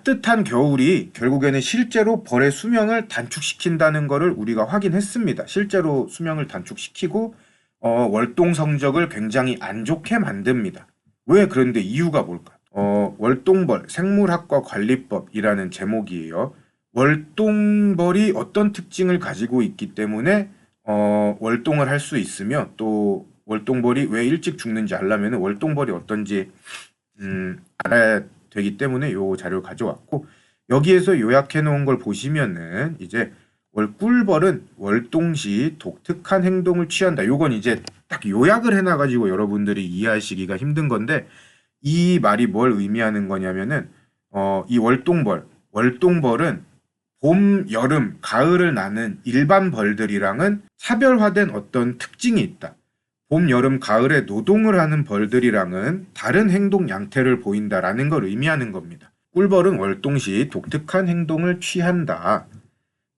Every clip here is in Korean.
따뜻한 겨울이 결국에는 실제로 벌의 수명을 단축시킨다는 것을 우리가 확인했습니다. 실제로 수명을 단축시키고 월동 성적을 굉장히 안 좋게 만듭니다. 왜? 그런데 이유가 뭘까? 월동벌 생물학과 관리법이라는 제목이에요. 월동벌이 어떤 특징을 가지고 있기 때문에 월동을 할 수 있으며, 또 월동벌이 왜 일찍 죽는지 알려면 월동벌이 어떤지 알아야 되기 때문에 요 자료를 가져왔고, 여기에서 요약해 놓은 걸 보시면은 이제 월꿀벌은 월동 시 독특한 행동을 취한다. 요건 이제 딱 요약을 해놔가지고 여러분들이 이해하시기가 힘든 건데, 이 말이 뭘 의미하는 거냐면은 이 월동벌은 봄, 여름, 가을을 나는 일반 벌들이랑은 차별화된 어떤 특징이 있다. 봄, 여름, 가을에 노동을 하는 벌들이랑은 다른 행동 양태를 보인다라는 걸 의미하는 겁니다. 꿀벌은 월동 시 독특한 행동을 취한다.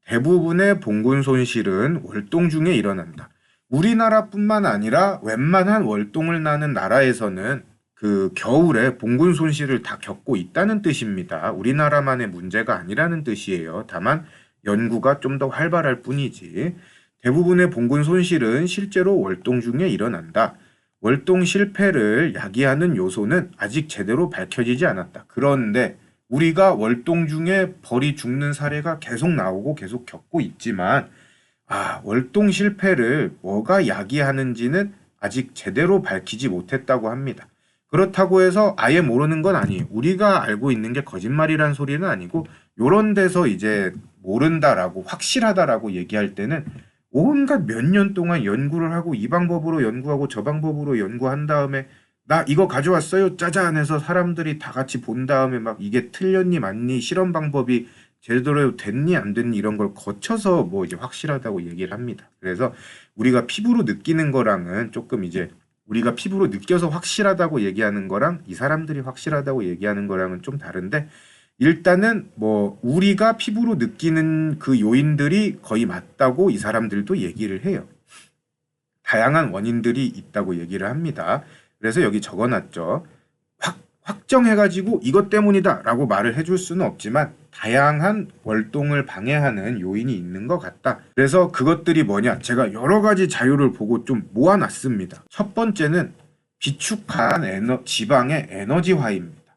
대부분의 봉군 손실은 월동 중에 일어난다. 우리나라뿐만 아니라 웬만한 월동을 나는 나라에서는 그 겨울에 봉군 손실을 다 겪고 있다는 뜻입니다. 우리나라만의 문제가 아니라는 뜻이에요. 다만 연구가 좀 더 활발할 뿐이지. 대부분의 봉군 손실은 실제로 월동 중에 일어난다. 월동 실패를 야기하는 요소는 아직 제대로 밝혀지지 않았다. 그런데 우리가 월동 중에 벌이 죽는 사례가 계속 나오고 계속 겪고 있지만, 월동 실패를 뭐가 야기하는지는 아직 제대로 밝히지 못했다고 합니다. 그렇다고 해서 아예 모르는 건 아니에요. 우리가 알고 있는 게 거짓말이란 소리는 아니고, 요런 데서 이제 모른다라고, 확실하다라고 얘기할 때는 온갖 몇 년 동안 연구를 하고, 이 방법으로 연구하고 저 방법으로 연구한 다음에 나 이거 가져왔어요 짜잔 해서 사람들이 다 같이 본 다음에 막 이게 틀렸니 맞니, 실험 방법이 제대로 됐니 안 됐니 이런 걸 거쳐서 뭐 이제 확실하다고 얘기를 합니다. 그래서 우리가 피부로 느끼는 거랑은 조금 이제, 우리가 피부로 느껴서 확실하다고 얘기하는 거랑 이 사람들이 확실하다고 얘기하는 거랑은 좀 다른데, 일단은 뭐 우리가 피부로 느끼는 그 요인들이 거의 맞다고 이 사람들도 얘기를 해요. 다양한 원인들이 있다고 얘기를 합니다. 그래서 여기 적어놨죠. 확정해가지고 이것 때문이다 라고 말을 해줄 수는 없지만 다양한 월동을 방해하는 요인이 있는 것 같다. 그래서 그것들이 뭐냐, 제가 여러 가지 자료를 보고 좀 모아놨습니다. 첫 번째는 비축한 지방의 에너지화입니다.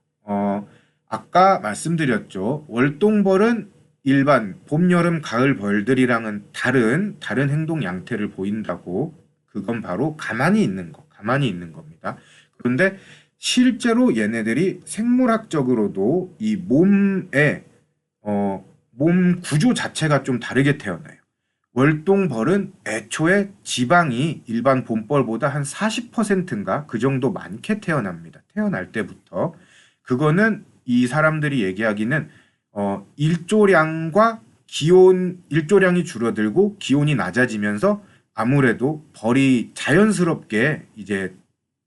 아까 말씀드렸죠. 월동벌은 일반 봄, 여름, 가을 벌들이랑은 다른 행동 양태를 보인다고. 그건 바로 가만히 있는 겁니다. 그런데 실제로 얘네들이 생물학적으로도 이 몸 구조 자체가 좀 다르게 태어나요. 월동벌은 애초에 지방이 일반 봄벌보다 한 40%인가 그 정도 많게 태어납니다. 태어날 때부터. 그거는 이 사람들이 얘기하기는 일조량과 일조량이 줄어들고 기온이 낮아지면서 아무래도 벌이 자연스럽게 이제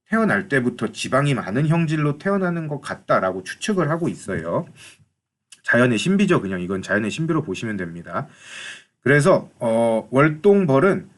태어날 때부터 지방이 많은 형질로 태어나는 것 같다라고 추측을 하고 있어요. 자연의 신비죠. 그냥 이건 자연의 신비로 보시면 됩니다. 그래서 월동벌은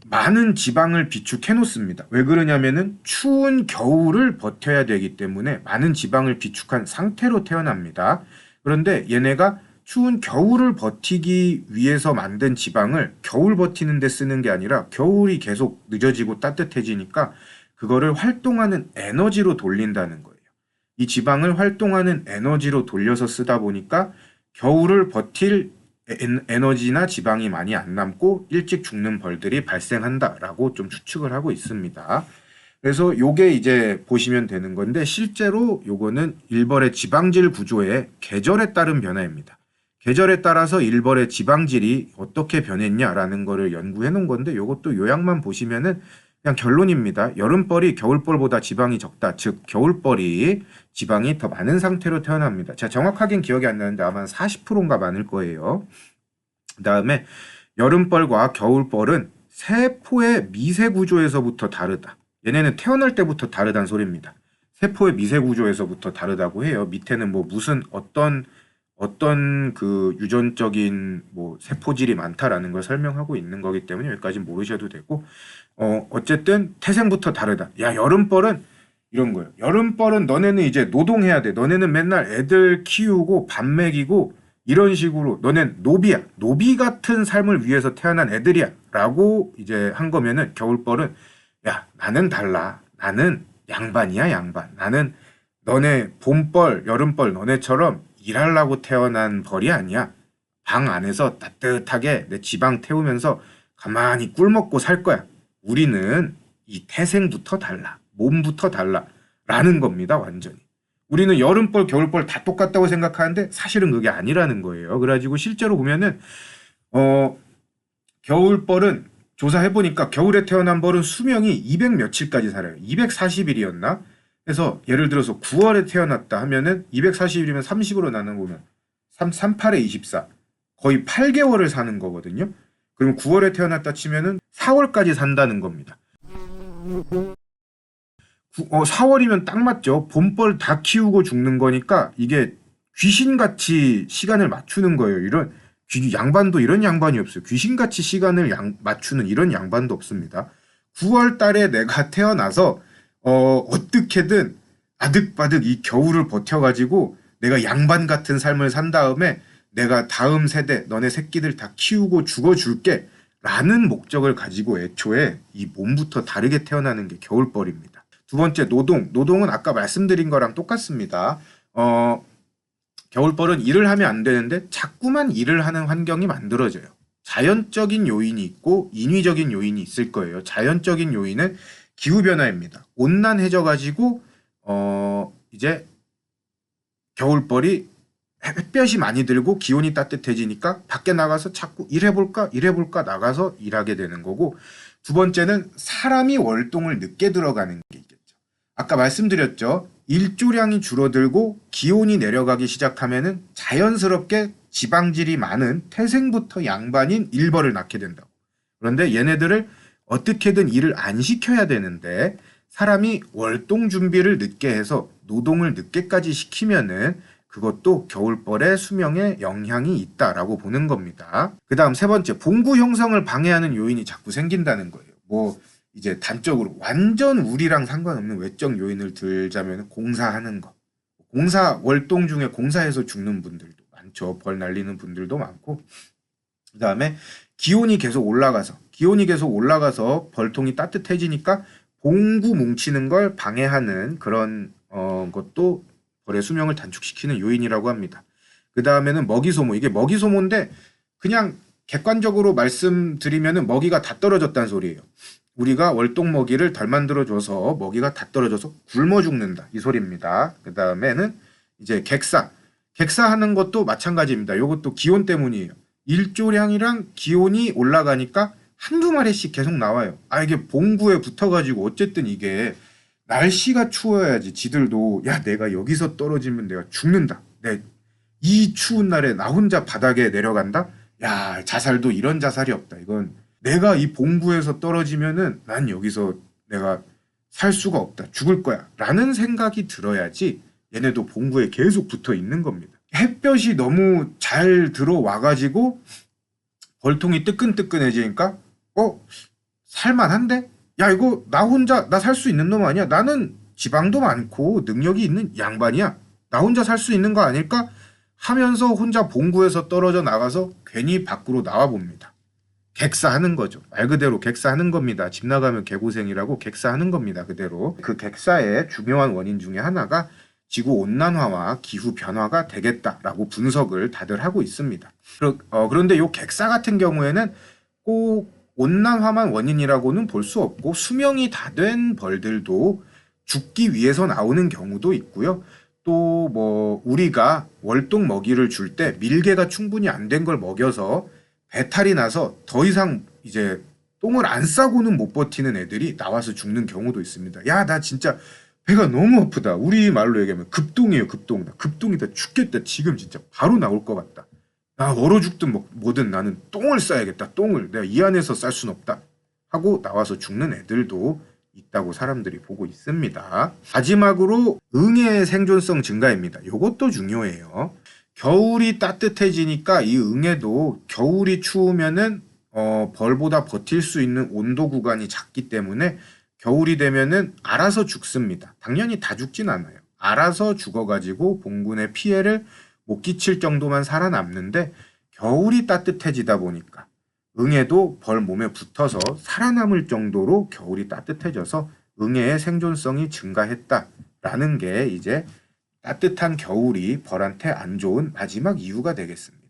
많은 지방을 비축해 놓습니다. 왜 그러냐면은 추운 겨울을 버텨야 되기 때문에 많은 지방을 비축한 상태로 태어납니다. 그런데 얘네가 추운 겨울을 버티기 위해서 만든 지방을 겨울 버티는 데 쓰는 게 아니라 겨울이 계속 늦어지고 따뜻해지니까 그거를 활동하는 에너지로 돌린다는 거예요. 이 지방을 활동하는 에너지로 돌려서 쓰다 보니까 겨울을 버틸 에너지나 지방이 많이 안 남고 일찍 죽는 벌들이 발생한다라고 좀 추측을 하고 있습니다. 그래서 요게 이제 보시면 되는 건데, 실제로 요거는 일벌의 지방질 구조의 계절에 따른 변화입니다. 계절에 따라서 일벌의 지방질이 어떻게 변했냐라는 거를 연구해 놓은 건데, 요것도 요약만 보시면은 그냥 결론입니다. 여름벌이 겨울벌보다 지방이 적다. 즉 겨울벌이 지방이 더 많은 상태로 태어납니다. 제가 정확하게는 기억이 안 나는데 아마 40%인가 많을 거예요. 그 다음에 여름벌과 겨울벌은 세포의 미세 구조에서부터 다르다. 얘네는 태어날 때부터 다르다는 소리입니다. 세포의 미세 구조에서부터 다르다고 해요. 밑에는 뭐 무슨 어떤 그 유전적인 뭐 세포질이 많다라는 걸 설명하고 있는 거기 때문에 여기까지 모르셔도 되고, 어쨌든 태생부터 다르다. 야, 여름벌은 이런 거예요. 여름벌은 너네는 이제 노동해야 돼. 너네는 맨날 애들 키우고 밥 먹이고 이런 식으로 너넨 노비야. 노비 같은 삶을 위해서 태어난 애들이야. 라고 이제 한 거면은 겨울벌은 야, 나는 달라. 나는 양반이야, 양반. 나는 너네 봄벌, 여름벌 너네처럼 일하려고 태어난 벌이 아니야. 방 안에서 따뜻하게 내 지방 태우면서 가만히 꿀 먹고 살 거야. 우리는 이 태생부터 달라. 몸부터 달라. 라는 겁니다, 완전히. 우리는 여름벌, 겨울벌 다 똑같다고 생각하는데 사실은 그게 아니라는 거예요. 그래가지고 실제로 보면은, 겨울벌은 조사해보니까 겨울에 태어난 벌은 수명이 200 며칠까지 살아요. 240일이었나? 그래서 예를 들어서 9월에 태어났다 하면은 240일이면 30으로 나누면 38에 24. 거의 8개월을 사는 거거든요. 그럼 9월에 태어났다 치면은 4월까지 산다는 겁니다. 4월이면 딱 맞죠. 봄벌 다 키우고 죽는 거니까 이게 귀신같이 시간을 맞추는 거예요. 이런 양반도 이런 양반이 없어요. 귀신같이 시간을 맞추는 이런 양반도 없습니다. 9월 달에 내가 태어나서 어떻게든 아득바득 이 겨울을 버텨가지고 내가 양반 같은 삶을 산 다음에 내가 다음 세대 너네 새끼들 다 키우고 죽어줄게 라는 목적을 가지고 애초에 이 몸부터 다르게 태어나는 게 겨울벌입니다. 두 번째 노동은 아까 말씀드린 거랑 똑같습니다. 겨울벌은 일을 하면 안 되는데 자꾸만 일을 하는 환경이 만들어져요. 자연적인 요인이 있고 인위적인 요인이 있을 거예요. 자연적인 요인은 기후변화입니다. 온난해져가지고 이제 겨울벌이 햇볕이 많이 들고 기온이 따뜻해지니까 밖에 나가서 자꾸 일해볼까 나가서 일하게 되는 거고, 두 번째는 사람이 월동을 늦게 들어가는 게 있겠죠. 아까 말씀드렸죠. 일조량이 줄어들고 기온이 내려가기 시작하면은 자연스럽게 지방질이 많은 태생부터 양반인 일벌을 낳게 된다고. 그런데 얘네들을 어떻게든 일을 안 시켜야 되는데 사람이 월동 준비를 늦게 해서 노동을 늦게까지 시키면은 그것도 겨울벌의 수명에 영향이 있다라고 보는 겁니다. 그 다음 세 번째, 봉구 형성을 방해하는 요인이 자꾸 생긴다는 거예요. 뭐 이제 단적으로 완전 우리랑 상관없는 외적 요인을 들자면 공사하는 거. 월동 중에 공사해서 죽는 분들도 많죠. 벌 날리는 분들도 많고. 그 다음에 기온이 계속 올라가서 벌통이 따뜻해지니까 봉구 뭉치는 걸 방해하는 그런 것도 벌의 수명을 단축시키는 요인이라고 합니다. 그 다음에는 먹이소모. 이게 먹이소모인데 그냥 객관적으로 말씀드리면은 먹이가 다 떨어졌다는 소리예요. 우리가 월동 먹이를 덜 만들어줘서 먹이가 다 떨어져서 굶어 죽는다. 이 소리입니다. 그 다음에는 이제 객사하는 것도 마찬가지입니다. 이것도 기온 때문이에요. 일조량이랑 기온이 올라가니까 한두 마리씩 계속 나와요. 이게 봉구에 붙어가지고 어쨌든 이게 날씨가 추워야지 지들도 야 내가 여기서 떨어지면 내가 죽는다. 이 추운 날에 나 혼자 바닥에 내려간다? 야 자살도 이런 자살이 없다. 이건 내가 이 봉구에서 떨어지면은 난 여기서 내가 살 수가 없다. 죽을 거야. 라는 생각이 들어야지 얘네도 봉구에 계속 붙어 있는 겁니다. 햇볕이 너무 잘 들어와가지고 벌통이 뜨끈뜨끈해지니까 살만한데? 야 이거 나 혼자 나 살 수 있는 놈 아니야? 나는 지방도 많고 능력이 있는 양반이야. 나 혼자 살 수 있는 거 아닐까? 하면서 혼자 봉구에서 떨어져 나가서 괜히 밖으로 나와 봅니다. 객사하는 거죠. 말 그대로 객사하는 겁니다. 집 나가면 개고생이라고 객사하는 겁니다. 그대로. 그 객사의 중요한 원인 중에 하나가 지구온난화와 기후변화가 되겠다라고 분석을 다들 하고 있습니다. 그런데 이 객사 같은 경우에는 꼭 온난화만 원인이라고는 볼 수 없고 수명이 다 된 벌들도 죽기 위해서 나오는 경우도 있고요. 또 뭐 우리가 월동 먹이를 줄 때 밀개가 충분히 안 된 걸 먹여서 배탈이 나서 더 이상 이제 똥을 안 싸고는 못 버티는 애들이 나와서 죽는 경우도 있습니다. 야, 나 진짜 배가 너무 아프다. 우리 말로 얘기하면 급동이에요, 급동. 나 급동이다. 죽겠다. 지금 진짜 바로 나올 것 같다. 나 얼어 죽든 뭐든 나는 똥을 싸야겠다. 똥을. 내가 이 안에서 쌀 순 없다. 하고 나와서 죽는 애들도 있다고 사람들이 보고 있습니다. 마지막으로 응애의 생존성 증가입니다. 이것도 중요해요. 겨울이 따뜻해지니까 이 응애도 겨울이 추우면은 벌보다 버틸 수 있는 온도 구간이 작기 때문에 겨울이 되면은 알아서 죽습니다. 당연히 다 죽진 않아요. 알아서 죽어가지고 봉군의 피해를 못 끼칠 정도만 살아남는데 겨울이 따뜻해지다 보니까 응애도 벌 몸에 붙어서 살아남을 정도로 겨울이 따뜻해져서 응애의 생존성이 증가했다라는 게 이제 따뜻한 겨울이 벌한테 안 좋은 마지막 이유가 되겠습니다.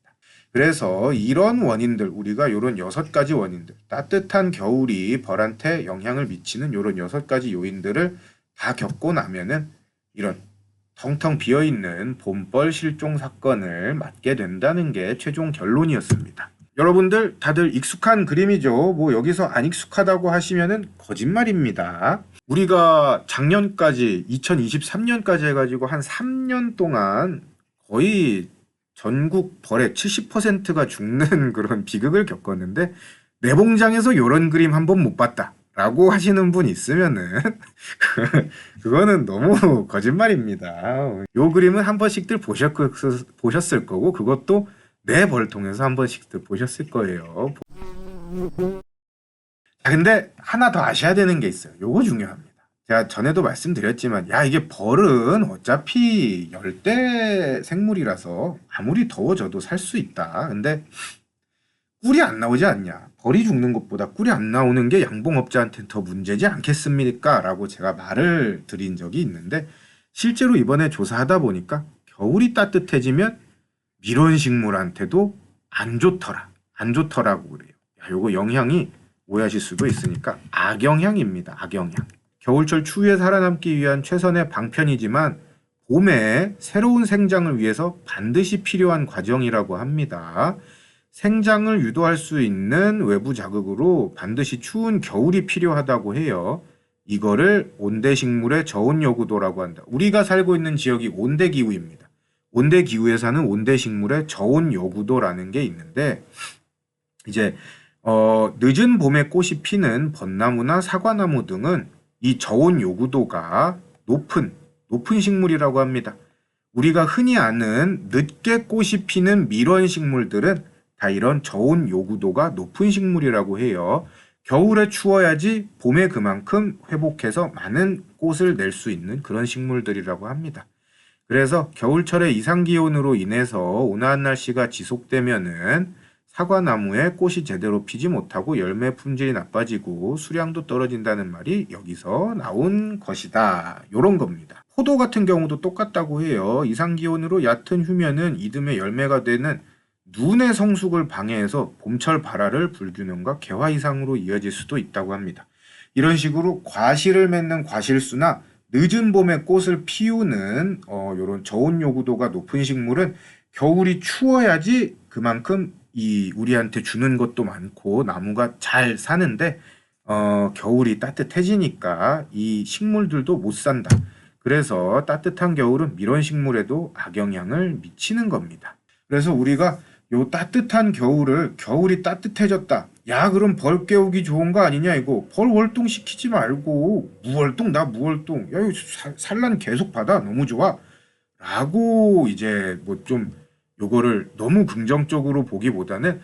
그래서 이런 원인들, 우리가 이런 6가지 원인들, 따뜻한 겨울이 벌한테 영향을 미치는 이런 6가지 요인들을 다 겪고 나면은 이런 텅텅 비어있는 봄벌 실종 사건을 맞게 된다는 게 최종 결론이었습니다. 여러분들 다들 익숙한 그림이죠. 뭐 여기서 안 익숙하다고 하시면은 거짓말입니다. 우리가 작년까지 2023년까지 해가지고 한 3년 동안 거의 전국 벌의 70%가 죽는 그런 비극을 겪었는데 내 봉장에서 이런 그림 한 번 못 봤다 라고 하시는 분 있으면은 그거는 너무 거짓말입니다. 요 그림은 한 번씩들 보셨을 거고 그것도 내 벌통에서 한 번씩들 보셨을 거예요. 근데 하나 더 아셔야 되는 게 있어요. 요거 중요합니다. 제가 전에도 말씀드렸지만 야 이게 벌은 어차피 열대 생물이라서 아무리 더워져도 살 수 있다. 근데 꿀이 안 나오지 않냐. 벌이 죽는 것보다 꿀이 안 나오는 게 양봉업자한테는 더 문제지 않겠습니까? 라고 제가 말을 드린 적이 있는데 실제로 이번에 조사하다 보니까 겨울이 따뜻해지면 밀원식물한테도 안 좋더라고 그래요. 야, 요거 영향이 오해하실 수도 있으니까 악영향입니다. 악영향. 겨울철 추위에 살아남기 위한 최선의 방편이지만 봄에 새로운 생장을 위해서 반드시 필요한 과정이라고 합니다. 생장을 유도할 수 있는 외부 자극으로 반드시 추운 겨울이 필요하다고 해요. 이거를 온대식물의 저온요구도라고 한다. 우리가 살고 있는 지역이 온대기후입니다. 온대기후에 사는 온대식물의 저온요구도라는 게 있는데 이제 늦은 봄에 꽃이 피는 벚나무나 사과나무 등은 이 저온 요구도가 높은 식물이라고 합니다. 우리가 흔히 아는 늦게 꽃이 피는 밀원 식물들은 다 이런 저온 요구도가 높은 식물이라고 해요. 겨울에 추워야지 봄에 그만큼 회복해서 많은 꽃을 낼 수 있는 그런 식물들이라고 합니다. 그래서 겨울철에 이상기온으로 인해서 온화한 날씨가 지속되면은 사과나무에 꽃이 제대로 피지 못하고 열매 품질이 나빠지고 수량도 떨어진다는 말이 여기서 나온 것이다. 요런 겁니다. 포도 같은 경우도 똑같다고 해요. 이상기온으로 얕은 휴면은 이듬해 열매가 되는 눈의 성숙을 방해해서 봄철 발화를 불균형과 개화 이상으로 이어질 수도 있다고 합니다. 이런 식으로 과실을 맺는 과실수나 늦은 봄에 꽃을 피우는 요런 저온 요구도가 높은 식물은 겨울이 추워야지 그만큼 우리한테 주는 것도 많고 나무가 잘 사는데 겨울이 따뜻해지니까 이 식물들도 못 산다. 그래서 따뜻한 겨울은 밀원 식물에도 악영향을 미치는 겁니다. 그래서 우리가 요 따뜻한 겨울이 따뜻해졌다. 야 그럼 벌 깨우기 좋은 거 아니냐 이거. 벌 월동 시키지 말고 무월동 야 이거 산란 계속 받아 너무 좋아. 라고 이제 뭐 좀 요거를 너무 긍정적으로 보기보다는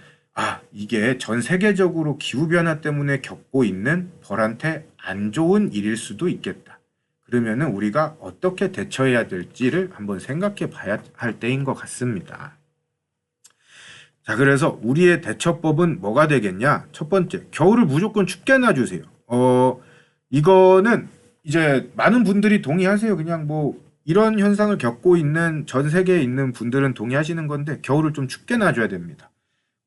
이게 전 세계적으로 기후변화 때문에 겪고 있는 벌한테 안 좋은 일일 수도 있겠다. 그러면은 우리가 어떻게 대처해야 될지를 한번 생각해 봐야 할 때인 것 같습니다. 자, 그래서 우리의 대처법은 뭐가 되겠냐? 첫 번째, 겨울을 무조건 춥게 놔주세요. 이거는 이제 많은 분들이 동의하세요. 그냥 뭐 이런 현상을 겪고 있는 전 세계에 있는 분들은 동의하시는 건데 겨울을 좀 춥게 놔줘야 됩니다.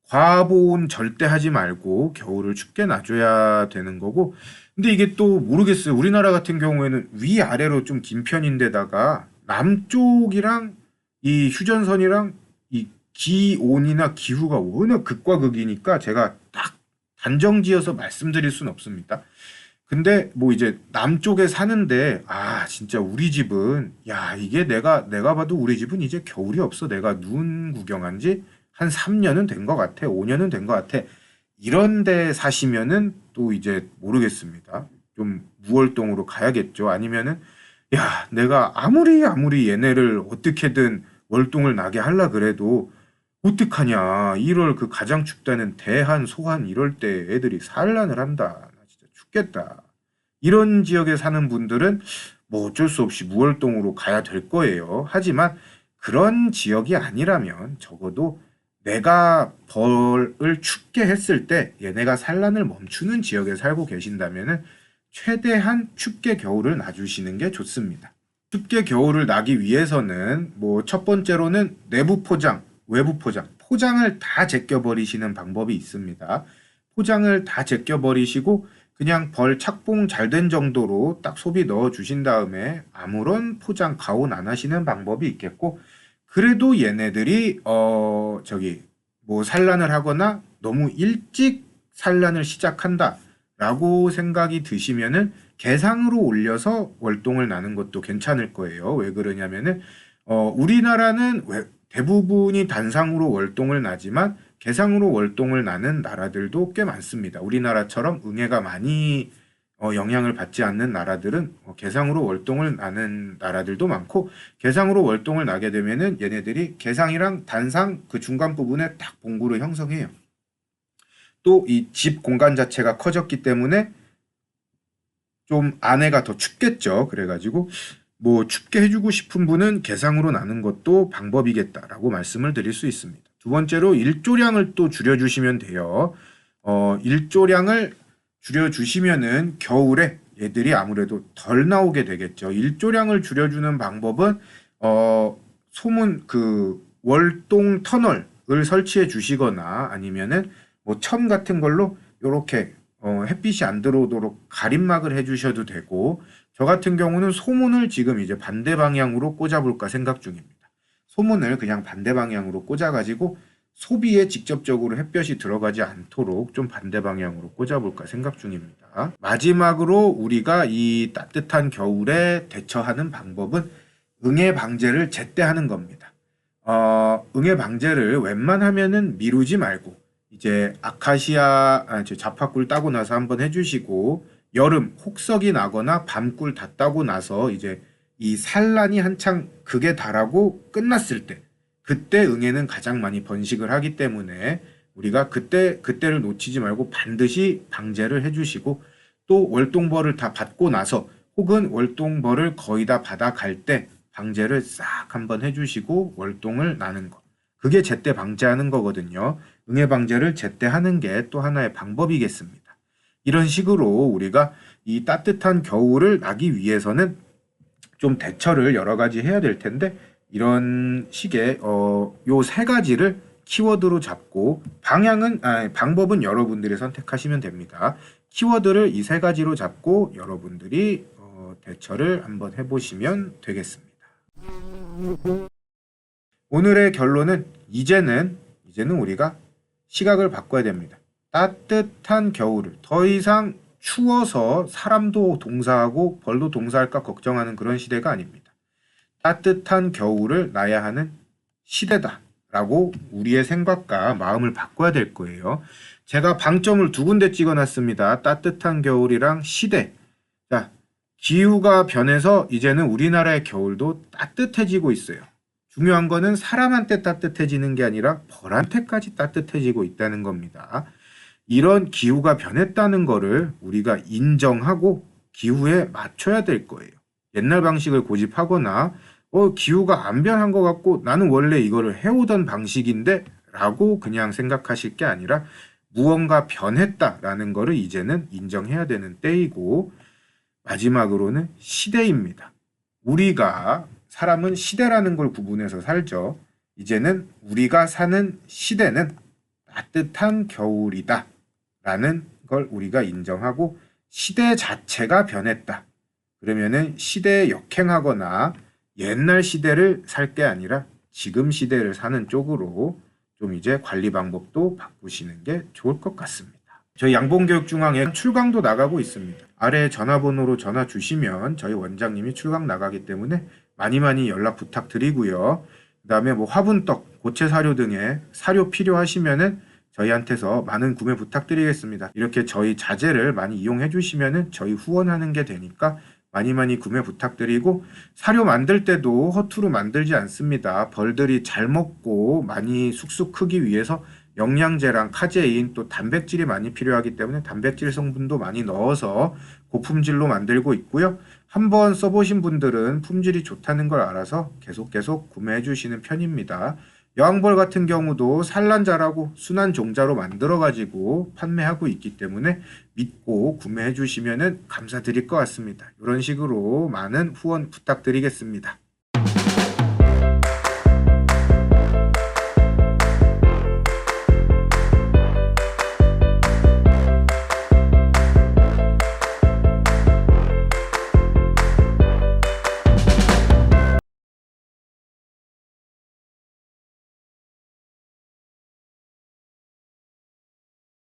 과보온 절대 하지 말고 겨울을 춥게 놔줘야 되는 거고 근데 이게 또 모르겠어요. 우리나라 같은 경우에는 위아래로 좀 긴 편인데다가 남쪽이랑 이 휴전선이랑 이 기온이나 기후가 워낙 극과 극이니까 제가 딱 단정지어서 말씀드릴 수는 없습니다. 근데 뭐 이제 남쪽에 사는데 진짜 우리 집은 이게 내가 봐도 우리 집은 이제 겨울이 없어. 내가 눈 구경한 지 한 3년은 된 것 같아. 5년은 된 것 같아. 이런 데 사시면은 또 이제 모르겠습니다. 좀 무월동으로 가야겠죠. 아니면은 내가 아무리 얘네를 어떻게든 월동을 나게 하려 그래도 어떡하냐. 1월 그 가장 춥다는 대한, 소한 이럴 때 애들이 산란을 한다. 나 진짜 죽겠다. 이런 지역에 사는 분들은 뭐 어쩔 수 없이 무월동으로 가야 될 거예요. 하지만 그런 지역이 아니라면 적어도 내가 벌을 춥게 했을 때 얘네가 산란을 멈추는 지역에 살고 계신다면은 최대한 춥게 겨울을 놔주시는 게 좋습니다. 춥게 겨울을 나기 위해서는 뭐 첫 번째로는 내부 포장, 외부 포장, 포장을 다 제껴버리시는 방법이 있습니다. 포장을 다 제껴버리시고 그냥 벌 착봉 잘 된 정도로 딱 소비 넣어 주신 다음에 아무런 포장 가온 안 하시는 방법이 있겠고, 그래도 얘네들이 뭐 산란을 하거나 너무 일찍 산란을 시작한다 라고 생각이 드시면은 개상으로 올려서 월동을 나는 것도 괜찮을 거예요. 왜 그러냐면은 우리나라는 대부분이 단상으로 월동을 나지만 개상으로 월동을 나는 나라들도 꽤 많습니다. 우리나라처럼 응애가 많이 영향을 받지 않는 나라들은 개상으로 월동을 나는 나라들도 많고, 개상으로 월동을 나게 되면은 얘네들이 개상이랑 단상 그 중간 부분에 딱 봉구를 형성해요. 또 이 집 공간 자체가 커졌기 때문에 좀 안에가 더 춥겠죠. 그래가지고 뭐 춥게 해주고 싶은 분은 개상으로 나는 것도 방법이겠다라고 말씀을 드릴 수 있습니다. 두 번째로 일조량을 또 줄여주시면 돼요. 일조량을 줄여주시면은 겨울에 얘들이 아무래도 덜 나오게 되겠죠. 일조량을 줄여주는 방법은 소문 그 월동 터널을 설치해 주시거나 아니면은 뭐 천 같은 걸로 요렇게 햇빛이 안 들어오도록 가림막을 해주셔도 되고, 저 같은 경우는 소문을 지금 이제 반대 방향으로 꽂아볼까 생각 중입니다. 소문을 그냥 반대 방향으로 꽂아가지고 소비에 직접적으로 햇볕이 들어가지 않도록 좀 반대 방향으로 꽂아볼까 생각 중입니다. 마지막으로 우리가 이 따뜻한 겨울에 대처하는 방법은 응애 방제를 제때 하는 겁니다. 응애 방제를 웬만하면은 미루지 말고 이제 자파꿀 따고 나서 한번 해주시고, 여름 혹석이 나거나 밤꿀 다 따고 나서 이제 이 산란이 한창 극에 달하고 끝났을 때, 그때 응애는 가장 많이 번식을 하기 때문에 우리가 그때를 놓치지 말고 반드시 방제를 해주시고, 또 월동벌을 다 받고 나서 혹은 월동벌을 거의 다 받아갈 때 방제를 싹 한번 해주시고 월동을 나는 것, 그게 제때 방제하는 거거든요. 응애 방제를 제때 하는 게 또 하나의 방법이겠습니다. 이런 식으로 우리가 이 따뜻한 겨울을 나기 위해서는 좀 대처를 여러 가지 해야 될 텐데, 이런 식의 요 세 가지를 키워드로 잡고 방법은 여러분들이 선택하시면 됩니다. 키워드를 이 세 가지로 잡고 여러분들이 대처를 한번 해보시면 되겠습니다. 오늘의 결론은 이제는 우리가 시각을 바꿔야 됩니다. 따뜻한 겨울을 더 이상 추워서 사람도 동사하고 벌도 동사할까 걱정하는 그런 시대가 아닙니다. 따뜻한 겨울을 나야 하는 시대다라고 우리의 생각과 마음을 바꿔야 될 거예요. 제가 방점을 두 군데 찍어놨습니다. 따뜻한 겨울이랑 시대. 자, 기후가 변해서 이제는 우리나라의 겨울도 따뜻해지고 있어요. 중요한 거는 사람한테 따뜻해지는 게 아니라 벌한테까지 따뜻해지고 있다는 겁니다. 이런 기후가 변했다는 거를 우리가 인정하고 기후에 맞춰야 될 거예요. 옛날 방식을 고집하거나 기후가 안 변한 것 같고 나는 원래 이거를 해오던 방식인데 라고 그냥 생각하실 게 아니라 무언가 변했다라는 거를 이제는 인정해야 되는 때이고, 마지막으로는 시대입니다. 사람은 시대라는 걸 구분해서 살죠. 이제는 우리가 사는 시대는 따뜻한 겨울이다 라는 걸 우리가 인정하고, 시대 자체가 변했다. 그러면은 시대에 역행하거나 옛날 시대를 살 게 아니라 지금 시대를 사는 쪽으로 좀 이제 관리 방법도 바꾸시는 게 좋을 것 같습니다. 저희 양봉교육중앙에 출강도 나가고 있습니다. 아래 전화번호로 전화 주시면 저희 원장님이 출강 나가기 때문에 많이 연락 부탁드리고요. 그 다음에 뭐 화분떡, 고체 사료 등의 사료 필요하시면은 저희한테서 많은 구매 부탁드리겠습니다. 이렇게 저희 자재를 많이 이용해 주시면은 저희 후원하는 게 되니까 많이 구매 부탁드리고, 사료 만들 때도 허투루 만들지 않습니다. 벌들이 잘 먹고 많이 쑥쑥 크기 위해서 영양제랑 카제인 또 단백질이 많이 필요하기 때문에 단백질 성분도 많이 넣어서 고품질로 만들고 있고요. 한번 써보신 분들은 품질이 좋다는 걸 알아서 계속 구매해 주시는 편입니다. 여왕벌 같은 경우도 산란자라고 순한 종자로 만들어 가지고 판매하고 있기 때문에 믿고 구매해 주시면 감사드릴 것 같습니다. 이런 식으로 많은 후원 부탁드리겠습니다.